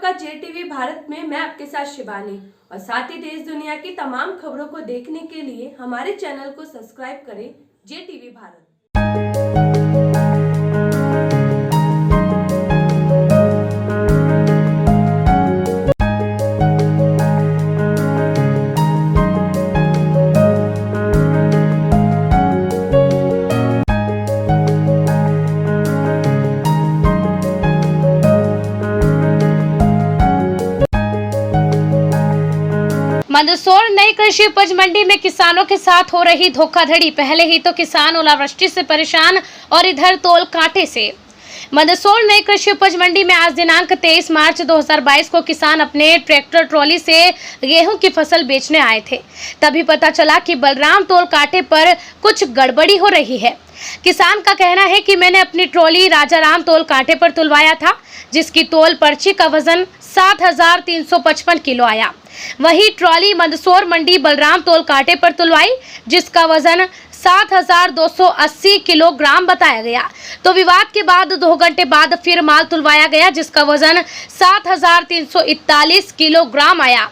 आपका JTV भारत में मैं आपके साथ शिवानी और साथ ही देश दुनिया की तमाम खबरों को देखने के लिए हमारे चैनल को सब्सक्राइब करें JTV भारत। मंदसौर नई कृषि उपज मंडी में किसानों के साथ हो रही धोखाधड़ी। पहले ही तो किसान ओलावृष्टि से परेशान और इधर तोल कांटे से। मंदसौर नई कृषि उपज मंडी में आज दिनांक 23 मार्च 2022 को किसान अपने ट्रैक्टर ट्रॉली से गेहूं की फसल बेचने आए थे। तभी पता चला कि बलराम तोल कांटे पर कुछ गड़बड़ी हो रही है। किसान का कहना है कि मैंने अपनी ट्रॉली राजाराम तोल कांटे पर तुलवाया था, जिसकी तोल पर्ची का वजन 7,355 किलो आया। वही ट्रॉली मंदसौर मंडी बलराम तोल कांटे पर तुलवाई, जिसका वजन 7,280 किलोग्राम बताया गया। तो विवाद के बाद 2 घंटे बाद फिर माल तुलवाया गया, जिसका वजन 7,341 किलोग्राम आया।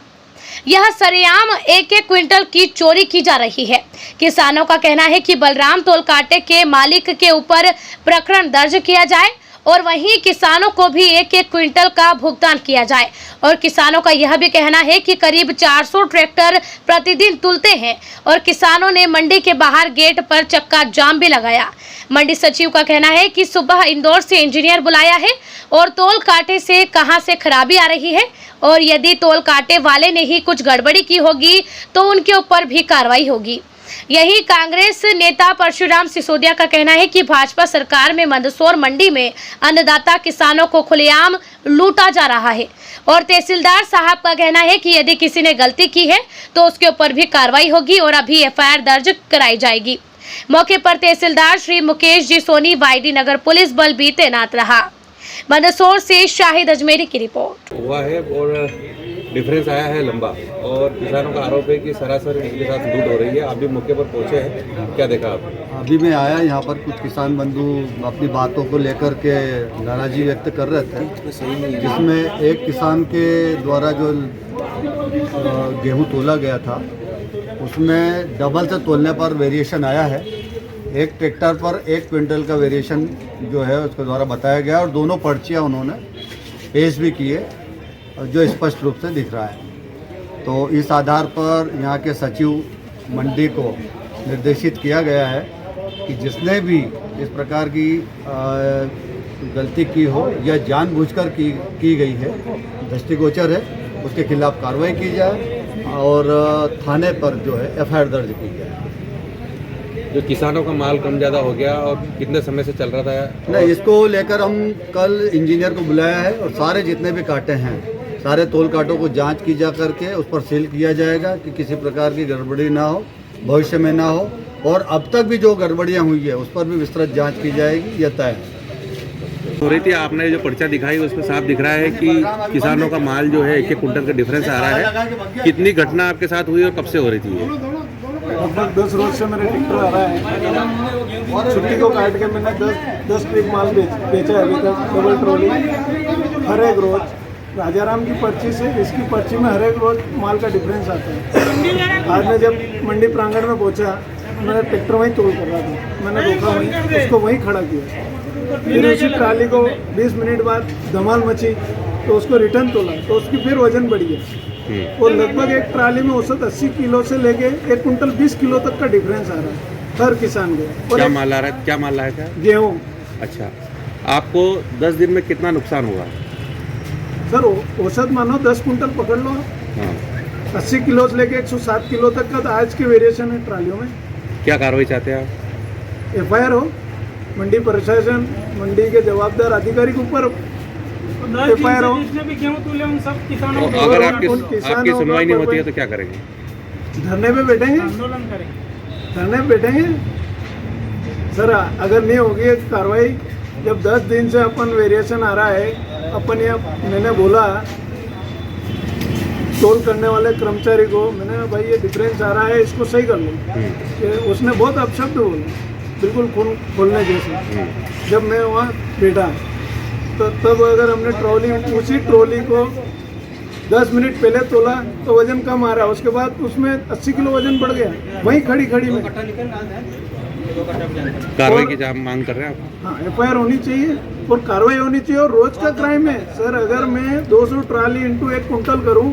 यह सरेआम एक क्विंटल की चोरी की जा रही है। किसानों का कहना है कि बलराम तोल कांटे के मालिक के ऊपर प्रकरण दर्ज किया जाए और वहीं किसानों को भी 1-1 क्विंटल का भुगतान किया जाए। और किसानों का यह भी कहना है कि करीब 400 ट्रैक्टर प्रतिदिन तुलते हैं और किसानों ने मंडी के बाहर गेट पर चक्का जाम भी लगाया। मंडी सचिव का कहना है कि सुबह इंदौर से इंजीनियर बुलाया है और तोल कांटे से कहां से खराबी आ रही है और यदि तोल कांटे वाले ने ही कुछ गड़बड़ी की होगी तो उनके ऊपर भी कार्रवाई होगी। यही कांग्रेस नेता परशुराम सिसोदिया का कहना है कि भाजपा सरकार में मंदसौर मंडी में अन्नदाता किसानों को खुलेआम लूटा जा रहा है। और तहसीलदार साहब का कहना है कि यदि किसी ने गलती की है तो उसके ऊपर भी कार्रवाई होगी और अभी FIR दर्ज कराई जाएगी। मौके पर तहसीलदार श्री मुकेश जी सोनी वाईडी नगर पुलिस बल भी तैनात रहा। मंदसौर से शाहिद अजमेरी की रिपोर्ट। हुआ है और डिफरेंस आया है लंबा और किसानों का आरोप है कि सरासर इनके साथ लूट हो रही है। आप भी मौके पर पहुंचे हैं, क्या देखा आप? अभी मैं आया यहाँ पर, कुछ किसान बंधु अपनी बातों को लेकर के नाराज़गी व्यक्त कर रहे थे, जिसमें एक किसान के द्वारा जो गेहूं तोला गया था उसमें डबल से तोलने पर वेरिएशन आया है। एक ट्रैक्टर पर 1 क्विंटल का वेरिएशन जो है उसके द्वारा बताया गया और दोनों पर्चियाँ उन्होंने पेश भी किए जो स्पष्ट रूप से दिख रहा है। तो इस आधार पर यहाँ के सचिव मंडी को निर्देशित किया गया है कि जिसने भी इस प्रकार की गलती की हो या जानबूझकर की गई है, दृष्टिगोचर है, उसके खिलाफ कार्रवाई की जाए और थाने पर जो है FIR दर्ज की जाए। जो किसानों का माल कम ज़्यादा हो गया और कितने समय से चल रहा था? नहीं, इसको लेकर हम कल इंजीनियर को बुलाया है और सारे जितने भी कांटे हैं, सारे तोल कांटों को जांच की जा करके उस पर सील किया जाएगा कि किसी प्रकार की गड़बड़ी ना हो, भविष्य में ना हो। और अब तक भी जो गड़बड़ियां हुई है उस पर भी विस्तृत जांच की जाएगी, यह तय हो रही थी। आपने जो पर्चा दिखाई उसमें साफ दिख रहा है कि किसानों का माल जो है 1-1 क्विंटल का डिफरेंस आ रहा है। कितनी घटना आपके साथ हुई और कब से हो रही थी? लगभग 10 रोज से मेरे ट्रैक्टर आ रहा है। छुट्टी को काट के मैंने 10 ट्रिप माल बेचा है अभी तक, डबल ट्रॉली। हर एक रोज राजाराम की पर्ची से इसकी पर्ची में हर एक रोज माल का डिफरेंस आता है। आज मैं जब मंडी प्रांगण में पहुंचा, मैंने ट्रैक्टर वहीं तोल कर रहा था, मैंने रोका वहीं, उसको वहीं खड़ा किया। फिर उसी ट्राली को 20 मिनट बाद धमाल मची तो उसको रिटर्न तोला तो उसकी फिर वजन बढ़ गया और लगभग एक ट्राली में औसत 80 किलो से लेके 1 कुंटल 20 किलो तक का डिफरेंस आ रहा है हर किसान को। क्या माल आ रहा है? क्या माल लाया था? गेहूँ। अच्छा, आपको 10 दिन में कितना नुकसान हुआ? सर औसत मानो 10 कुंटल पकड़ लो। हाँ। 80 किलो से लेके 107 किलो तक का तो आज के वेरिएशन है ट्रालियों में। क्या कार्रवाई चाहते हैं आप? FIR हो, मंडी प्रशासन, मंडी के जवाबदार अधिकारी के ऊपर FIR हो। अगर आपकी सुनवाई नहीं होती है तो क्या करेंगे? धरने पे बैठेंगे, आंदोलन करेंगे, धरने पे बैठेंगे। सर अगर नहीं होगी कार्रवाई, जब 10 दिन से अपन वेरिएशन आ रहा है, अपन ये मैंने बोला तोल करने वाले कर्मचारी को, मैंने भाई ये डिफरेंस आ रहा है, इसको सही कर लो। उसने बहुत अपशब्द बोला, बिल्कुल खोलने जैसे। जब मैं वहाँ बैठा तो तब अगर हमने ट्रॉली उसी ट्रॉली को 10 मिनट पहले तोला तो वजन कम आ रहा, उसके बाद उसमें 80 किलो वजन बढ़ गया वहीं खड़ी खड़ी में। कार्रवाई की आप मांग कर रहे हैं आप? हाँ, FIR होनी चाहिए और कार्रवाई होनी चाहिए। और रोज का क्राइम है सर, अगर मैं 200 ट्राली इंटू 1 कुंटल करूँ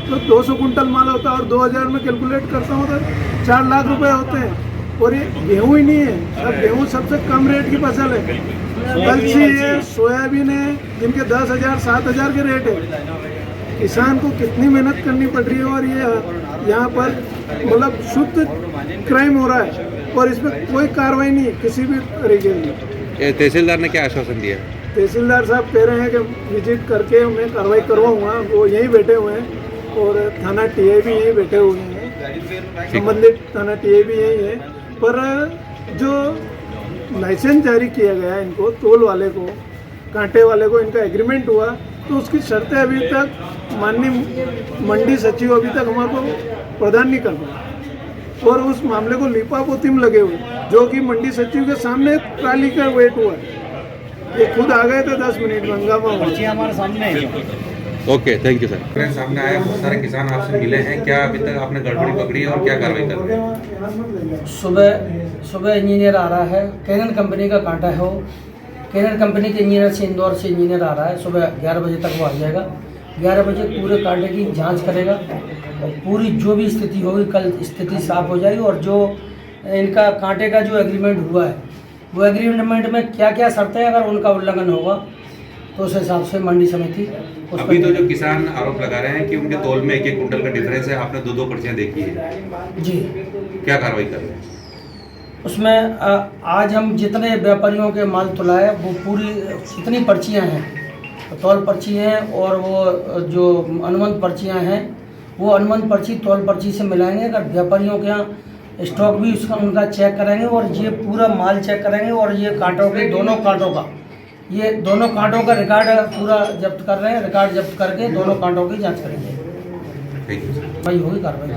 तो 200 कुंटल माल होता है और 2000 में कैलकुलेट करता हूँ तो 4 लाख रुपए होते हैं। और ये गेहूँ ही नहीं है सर, गेहूँ सबसे कम रेट की फसल है। कलसी है, सोयाबीन है, जिनके 10,000 7,000 के रेट है। किसान को कितनी मेहनत करनी पड़ रही है और ये यहाँ पर मतलब शुद्ध क्राइम हो रहा है और इसमें कोई कार्रवाई नहीं है किसी भी तरीके की। तहसीलदार ने क्या आश्वासन दिया? तहसीलदार साहब कह रहे हैं कि विजिट करके मैं कार्रवाई करवाऊंगा, वो यहीं बैठे हुए हैं और थाना टीआई भी यहीं बैठे हुए हैं, संबंधित थाना टीआई भी यहीं है। पर जो लाइसेंस जारी किया गया इनको, तोल वाले को, कांटे वाले को, इनका एग्रीमेंट हुआ तो उसकी शर्तें अभी तक माननीय मंडी सचिव अभी तक हमारे को प्रदान नहीं कर पाए और उस मामले को लीपापोती लगे हुए, जो कि मंडी सचिव के सामने ट्राली का वेट हुआ है। ये खुद आ गए थे 10 मिनट में, हंगामा हुआ हमारे सामने। Okay, thank you sir. सामने आया, बहुत सारे किसान आपसे मिले हैं, क्या अभी तक आपने गड़बड़ी पकड़ी है और क्या कार्रवाई कर रहे हैं? सुबह इंजीनियर आ रहा है, कैनन कंपनी का कांटा है, वो कैनन कंपनी के इंजीनियर से, इंदौर से इंजीनियर आ रहा है। सुबह 11 बजे तक वो आ जाएगा। 11 बजे पूरे कांटे की जांच करेगा और पूरी जो भी स्थिति होगी कल स्थिति साफ हो जाएगी। और जो इनका कांटे का जो एग्रीमेंट हुआ है वो एग्रीमेंट में क्या क्या शर्तें हैं, अगर उनका उल्लंघन होगा तो उस हिसाब से मंडी समिति अभी तो जो किसान आरोप लगा रहे हैं कि उनके तौल में 1-1 कुंटल का डिफरेंस है, आपने 2-2 पर्चियां देखी है जी, क्या कार्रवाई कर रहे हैं उसमें? आज हम जितने व्यापारियों के माल तुलाए वो पूरी जितनी पर्चियां हैं, तौल पर्ची हैं और वो जो अनुबंध पर्चियां हैं, वो अनुबंध पर्ची तौल पर्ची से मिलाएंगे। अगर व्यापारियों के यहाँ स्टॉक भी उसका उनका चेक करेंगे और ये पूरा माल चेक करेंगे और ये कांटों के दोनों कांटों का रिकॉर्ड पूरा जब्त कर रहे हैं। रिकॉर्ड जब्त करके दोनों कांटों की जांच करेंगे, भाई होगी कार्रवाई।